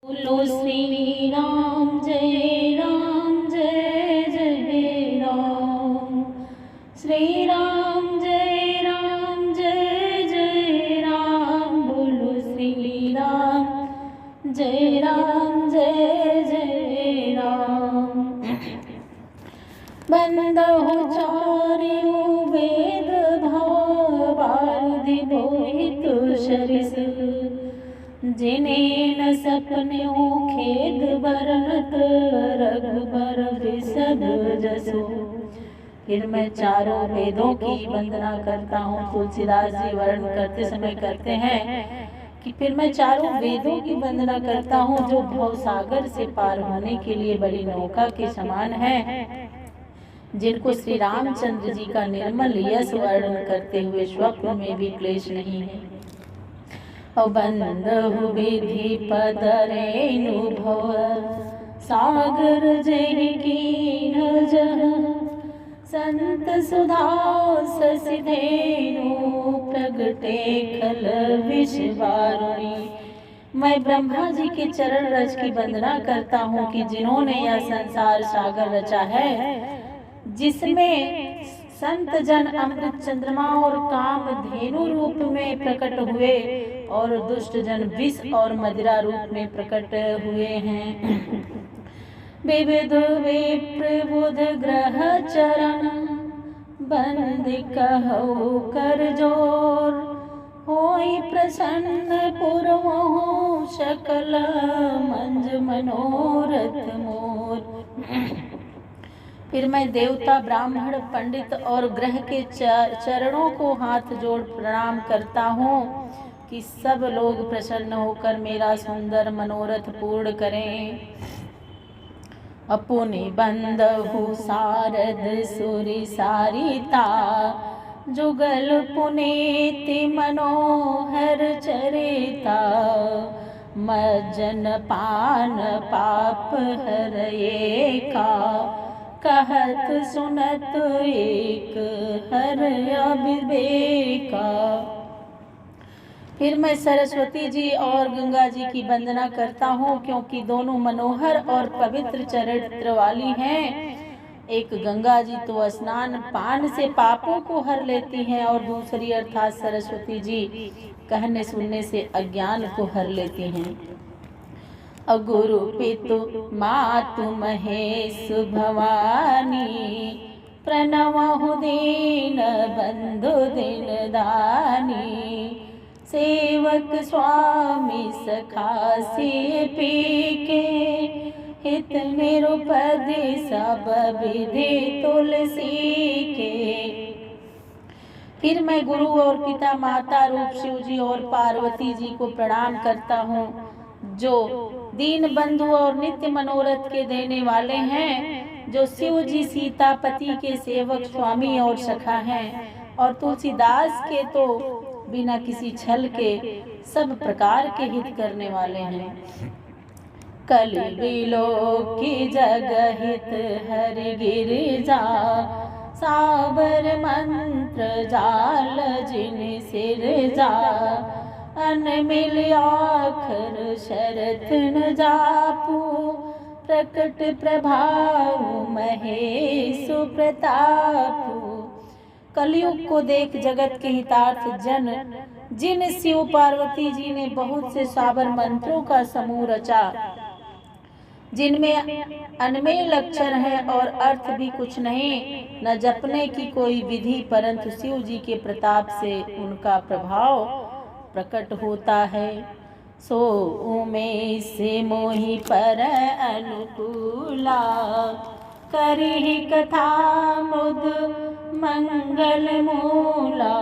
बोलो श्री राम जय जय राम। श्री राम जय जय राम। बोलो श्री राम जय जय राम। बंद हो चारियों वेद भावार्धि मोहित शरिस। जिन्हें न सपनों खेद बरनत रघुबर विसद जसो। फिर मैं चारों वेदों की वंदना करता हूँ। तुलसीदास जी वर्ण करते समय करते हैं कि फिर मैं चारों वेदों की वंदना करता हूँ जो भव सागर से पार होने के लिए बड़ी नौका के समान है, जिनको श्री रामचंद्र जी का निर्मल यश वर्णन करते हुए स्वप्न में भी क्लेश नहीं है। बंद विधि पद रेणुभव सागर जय कीन जह। संत सुधा ससिधेनु प्रगटे खल विश्वारुणी। मैं ब्रह्मा जी के चरण रज की वंदना करता हूँ कि जिन्होंने यह संसार सागर रचा है, जिसमें संत जन अमृत चंद्रमा और काम धेनु रूप में प्रकट हुए और दुष्ट जन विष और मदिरा रूप में प्रकट हुए हैं। विविध विप्रबुध ग्रह चरण बंद कहो कर जोर। होई प्रसन्न पुरमोह सकल मंज मनोरथ मोर। फिर मैं देवता ब्राह्मण पंडित और ग्रह के चरणों को हाथ जोड़ प्रणाम करता हूँ कि सब लोग प्रसन्न होकर मेरा सुंदर मनोरथ पूर्ण करें। अपुनि बंदहु सारद सुरि सारिता। जुगल पुनीति मनोहर चरिता। मज्जन पान पाप हरये का। कहत सुनत एक हर विवेका। फिर मैं सरस्वती जी और गंगा जी की वंदना करता हूँ, क्योंकि दोनों मनोहर और पवित्र चरित्र वाली हैं। एक गंगा जी तो स्नान पान से पापों को हर लेती हैं और दूसरी अर्थात सरस्वती जी कहने सुनने से अज्ञान को हर लेती हैं। गुरु पितु मातु महेश भवानी। प्रणवहु दीन बंधु दिन दानी। सेवक स्वामी सखासी पीके। हित निरुपधि सब विधि तुलसी के। फिर मैं गुरु और पिता माता रूप शिव जी और पार्वती जी को प्रणाम करता हूँ, जो दीन बंधु और नित्य मनोरथ के देने वाले हैं, जो शिव जी सीतापति के सेवक स्वामी और सखा हैं, और तुलसीदास के तो बिना किसी छल के सब प्रकार के हित करने वाले हैं। कलि बिलो की जग हित हरि गिरिजा। साबर मंत्र जाल जिन सिरजा। अनमिल आखर शरत न जापू। प्रकट प्रभाव महेश प्रतापू। कलयुग को देख जगत के हितार्थ जन जिन शिव पार्वती जी ने बहुत से साबर मंत्रों का समूह रचा, जिनमें अनमेल अक्षर है और अर्थ भी कुछ नहीं, न जपने की कोई विधि, परंतु शिव जी के प्रताप से उनका प्रभाव प्रकट होता है। सो उमें से मोहि पर अनुकूला। करी कथा मुद मंगल मूला।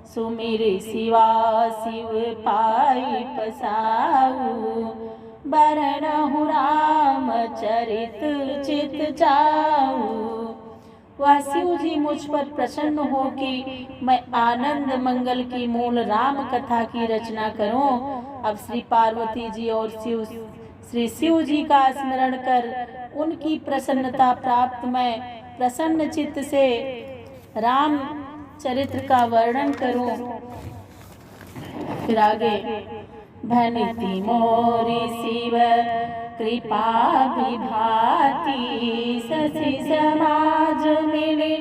सुमिर शिवा शिव पाई पसाऊ। बरनहु राम चरित चित चाऊ। वह शिव जी मुझ पर प्रसन्न हो कि मैं आनंद मंगल की मूल राम कथा की रचना करूं। अब श्री पार्वती जी और श्री शिव जी का स्मरण कर उनकी प्रसन्नता प्राप्त मैं प्रसन्न चित्त से राम चरित्र का वर्णन करूं। फिर आगे भनिति मोरि शिव कृपा विभाति, शशि समाज मिले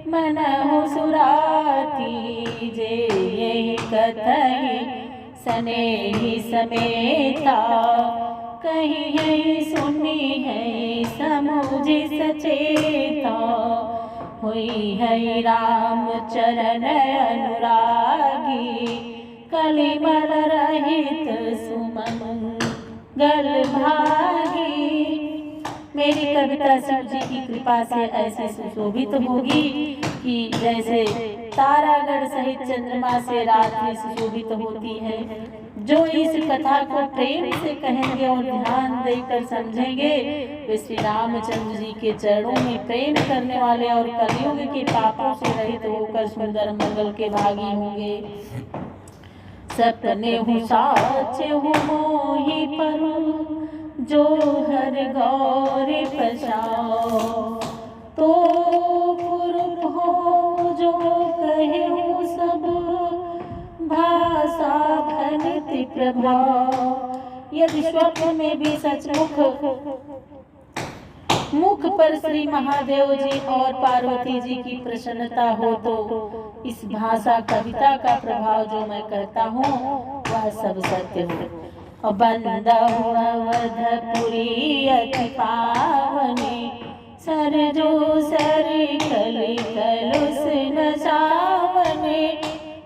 मनहु सुराती। जे यही कथहि सनेहि समेता, कहीं यही सुनी है समुझि सचेता। हुई है राम चरण अनुरागी, कलिमल रहित सुमंगल भागी। मेरी कविता शिव जी की कृपा से ऐसे सुशोभित होगी कि जैसे तारागढ़ सहित चंद्रमा से रात्रि सुशोभित होती है। जो इस कथा को प्रेम से कहेंगे और ध्यान देकर समझेंगे, वे श्री रामचंद्र जी के चरणों में प्रेम करने वाले और कलयुग के पापों से रहित होकर सुंदर मंगल के भागी होंगे। सपने हूँ साच हूँ मोहि पर, जो हर गौर पशाओ। तो पुरख हो जो कहे हूँ सब, भाषा भनिति प्रभाव। यदि स्वप्न में भी सचमुख मुख पर श्री महादेव जी और पार्वती जी की प्रसन्नता हो, तो इस भाषा कविता का प्रभाव जो मैं कहता हूँ वह सब सत्य हो। बंदहु अवधपुरी अति पावनी, सरजो सरि कलि कलुष न सावने।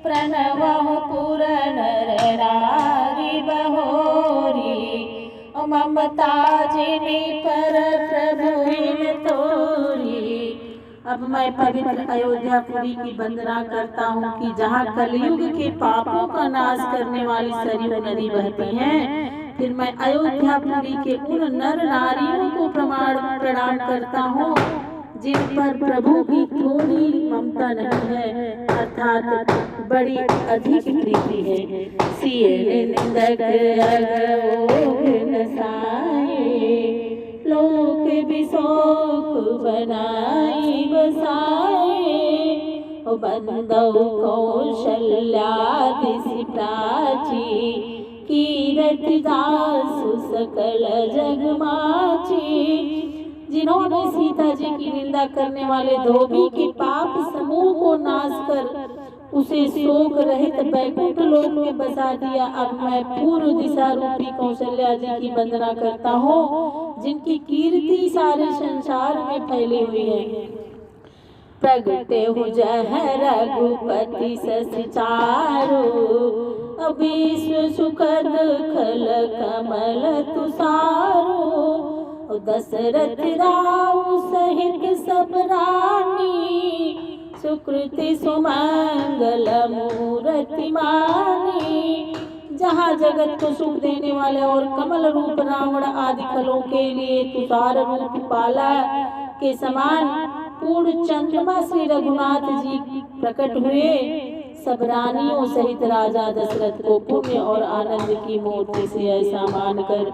प्रणवहु पुर नर नारी बहोरी, ममता जिनि पर प्रभु इन तोरी। अब मैं पवित्र अयोध्यापुरी की वंदना करता हूँ कि जहाँ कलयुग के पापों का नाश करने वाली सरयू नदी बहती है। फिर मैं अयोध्यापुरी के उन नर नारियों को प्रणाम करता हूँ जिन पर प्रभु की थोड़ी ममता नहीं है, अर्थात बड़ी अधिक प्रीति है। सिए निंदक अगोग नसाए, लोक बिशोक बनाई बसाए। बंदौ कौशल्यादिसि प्राची, कीरति दासु सकल जगमाची। जिन्होंने सीता जी की निंदा करने वाले धोबी के पाप समूह को नाश कर उसे शोक रहित बैकुंठ लोक में बसा दिया। अब मैं पूर्व दिशा रूपी कौशल्या जी की वंदना करता हूँ जिनकी कीर्ति सारे संसार में फैली हुई है। प्रगटे हो जह रघुपति शशि चारु, विश्व सुखद खल कमल तुषारो। दशरथ राउ सहित सब रानी, सुकृति सुमंगल मूर्ति मानी। जहाँ जगत को सुख देने वाले और कमल रूप रावण आदि खलों के लिए तुषार रूप पाला के समान पूर्ण चंद्रमा श्री रघुनाथ जी प्रकट हुए। सब रानियों सहित राजा दशरथ को पुण्य और आनंद की मूर्ति से ऐसा मानकर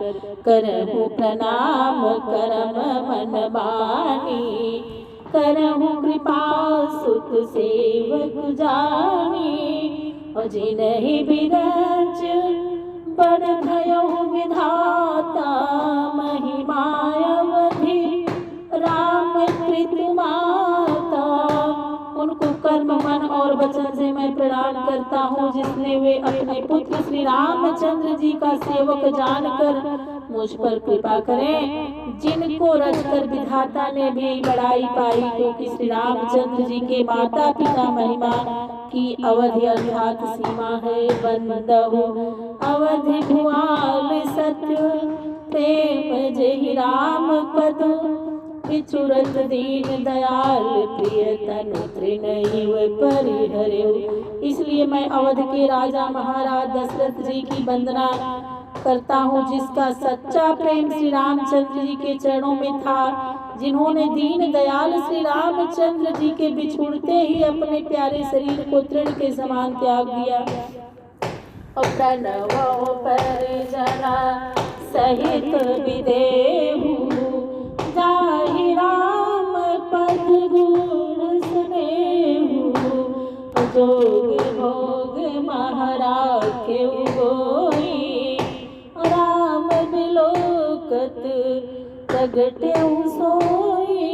करहु प्रणाम करम मन बानी। करहु कृपा सुत सेवक जानी, और जिन्हि बिरंच बड़ भयउ विधाता। महिमायवधि राम कृत माता। उनको कर्म मन और वचन से मैं प्रणाम करता हूँ जिसने वे अपने पुत्र श्री रामचंद्र जी का सेवक जानकर मुझ पर कृपा करें। जिनको रचकर विधाता ने भी बड़ाई पाई, क्योंकि श्री रामचंद्र जी के माता पिता महिमा की अवधि अर्थात सीमा है। बंदहु अवधि भुआल सत्य, प्रेम जहि राम पद। विचुरत दीन दयाल प्रिय तनु तृणईव परिहर्यो। इसलिए मैं अवध के राजा महाराज दशरथ जी की वंदना करता हूँ जिसका सच्चा प्रेम श्री रामचंद्र जी के चरणों में था, जिन्होंने दीन दयाल श्री रामचंद्र जी के बिछुड़ते ही अपने प्यारे शरीर को तृण के समान त्याग दिया। और प्रणव परिजना सहित विदेहु, जाहि राम पद गुण सुनेहु। जोग भोग महाराख्यउ गोई, लोकत प्रगटे सोई।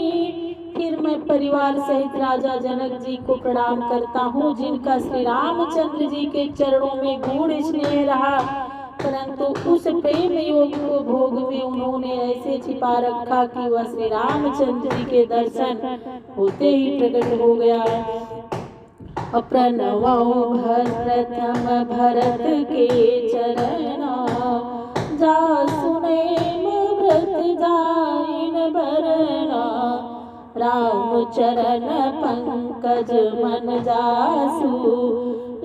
फिर मैं परिवार सहित राजा जनक जी को प्रणाम करता हूँ, जिनका श्री रामचंद्र जी के चरणों में गूढ़ स्नेह रहा, परंतु उस प्रेम योग को भोग में उन्होंने ऐसे छिपा रखा कि वह श्री रामचंद्र जी के दर्शन होते ही प्रकट हो गया। प्रणवो प्रथम भरत के चरणा, जा सुनेम व्रत जाइन भरना। राम चरण पंकज मन जासु,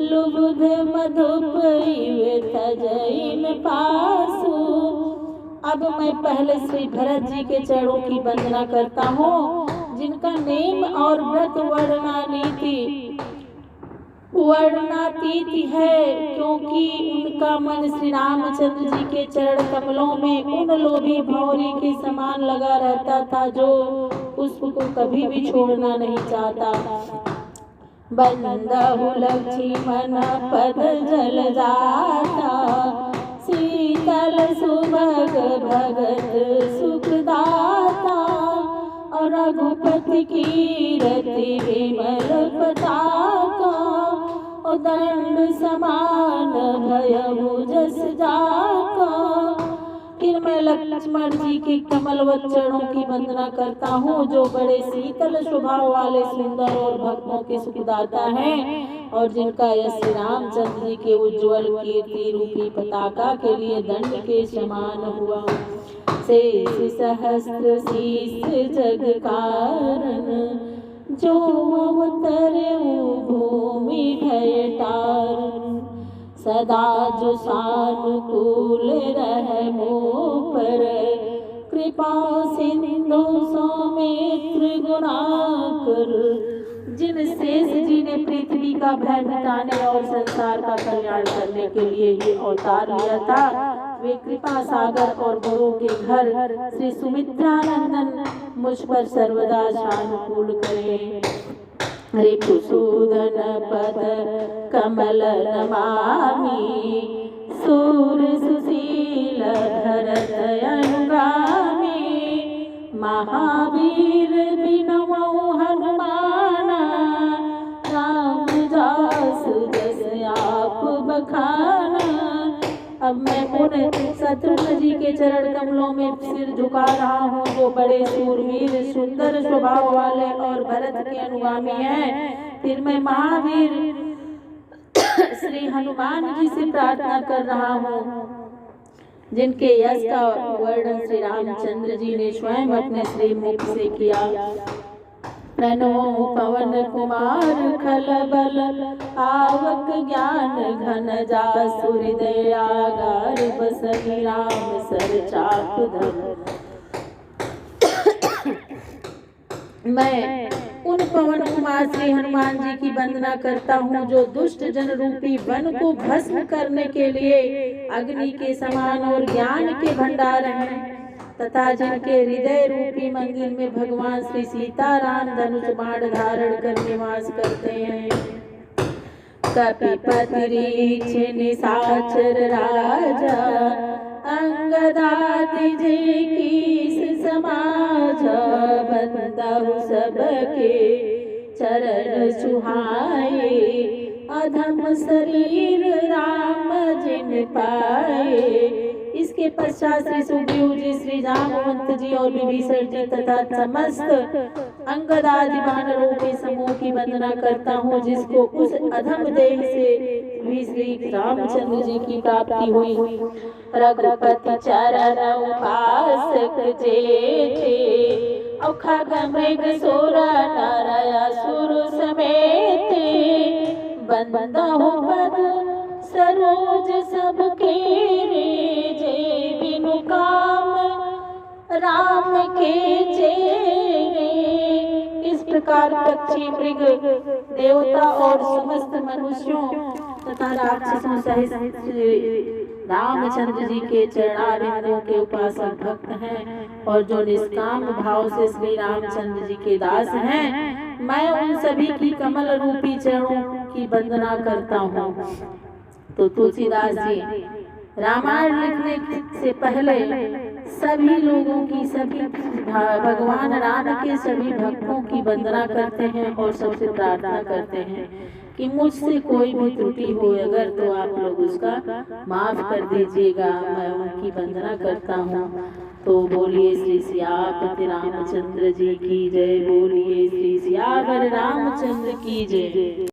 लुब्ध मधुप तजइन पासु। अब मैं पहले श्री भरत जी के चरणों की वंदना करता हूँ, जिनका नेम और व्रत वर्णनातीत है, क्योंकि उनका मन श्री रामचंद्र जी के चरण कमलों में उन लोभी भौरी के समान लगा रहता था, जो पुष्प को कभी भी छोड़ना नहीं चाहता। बंदहु लक्ष्मण पद जल जाता, शीतल सुभग भगत सुखदाता। और रघुपति कीरति विमल पताका, और दंड समान भयउ जस जाका। फिर मैं लक्ष्मण जी के कमलवत चरणों की वंदना करता हूँ, जो बड़े शीतल स्वभाव वाले, सुंदर और भक्तों के सुखदाता हैं, और जिनका यश श्री रामचंद्र जी के उज्ज्वल कीर्ति रूपी पताका के लिए दंड के समान हुआ। शेष सहस्त्र शीस जग कारण, जो अवतरे भूमि भय तारण। सदा जो सानुकूल रह मोह पर, कृपा सिंधु सौमित्र गुणाकर। जिन शेष जी ने पृथ्वी का भय मिटाने और संसार का कल्याण करने के लिए ये अवतार लिया था, वे कृपा सागर और गुरु के घर श्री सुमित्रानंदन मुझ पर सर्वदा सानुकूल करें। रिपुसूदन पद कमल नमामि, सूर सुशील भरत अनुगामी। महावीर बिनमौ हनुमाना, रामदास जस आप बखाना। अब मैं उन शत्रुघ्न जी के चरण कमलों में सिर झुका रहा हूँ, जो बड़े सूरवीर सुंदर स्वभाव वाले और भरत के अनुगामी हैं। फिर मैं महावीर श्री हनुमान जी से प्रार्थना कर रहा हूँ, जिनके यश का वर्णन श्री रामचंद्र जी ने स्वयं अपने श्री मुख से किया। प्रणव पवन कुमार खलबल, आवक ज्ञान घन जासु हृदय आगार। बसहि राम सर चाप धर। मैं उन पवन कुमार श्री हनुमान जी की वंदना करता हूँ, जो दुष्ट जन रूपी वन को भस्म करने के लिए अग्नि के समान और ज्ञान के भंडार हैं, तथा जिनके हृदय रूपी मंदिर में भगवान श्री सीताराम धनुष बाण धारण कर निवास करते हैं। कपिपति रीछ निशाचर राजा, अंगदादि जे कीस समाजा। बंदहु सबके चरण सुहाए, अधम शरीर राम जिन पाए। इसके पश्चात श्री सुग्रीव जी, श्री जामवंत जी और विभीषण जी तथा समस्त अंगद आदि वानरों के समूह की वंदना करता हूँ, जिसको उस अधम देह से भी श्री रामचंद्र जी की प्राप्ति हुई। रघुपति चरण उपासक जेते, खग मृग सुर नर असुर समेते। बंदहु पद सरोज सबके रे, बिनु काम राम के चेरे। इस प्रकार पक्षी, मृग, देवता और समस्त मनुष्यों तथा राक्षसों सहित रामचंद्र जी के चरणारविंदों के उपासक भक्त हैं, और जो निष्काम भाव से श्री रामचंद्र जी के दास हैं, मैं उन सभी की कमल रूपी चरणों की वंदना करता हूँ। तो तुलसीदास जी रामायण लिखने से पहले सभी लोगों की, सभी भगवान राम के सभी भक्तों की वंदना करते हैं और सबसे प्रार्थना करते हैं कि मुझसे कोई भी त्रुटि हो अगर तो आप लोग उसका माफ कर दीजिएगा, मैं उनकी वंदना करता हूँ। तो बोलिए श्री सियापति रामचंद्र जी की जय, बोलिए श्री सियावर रामचंद्र की जय।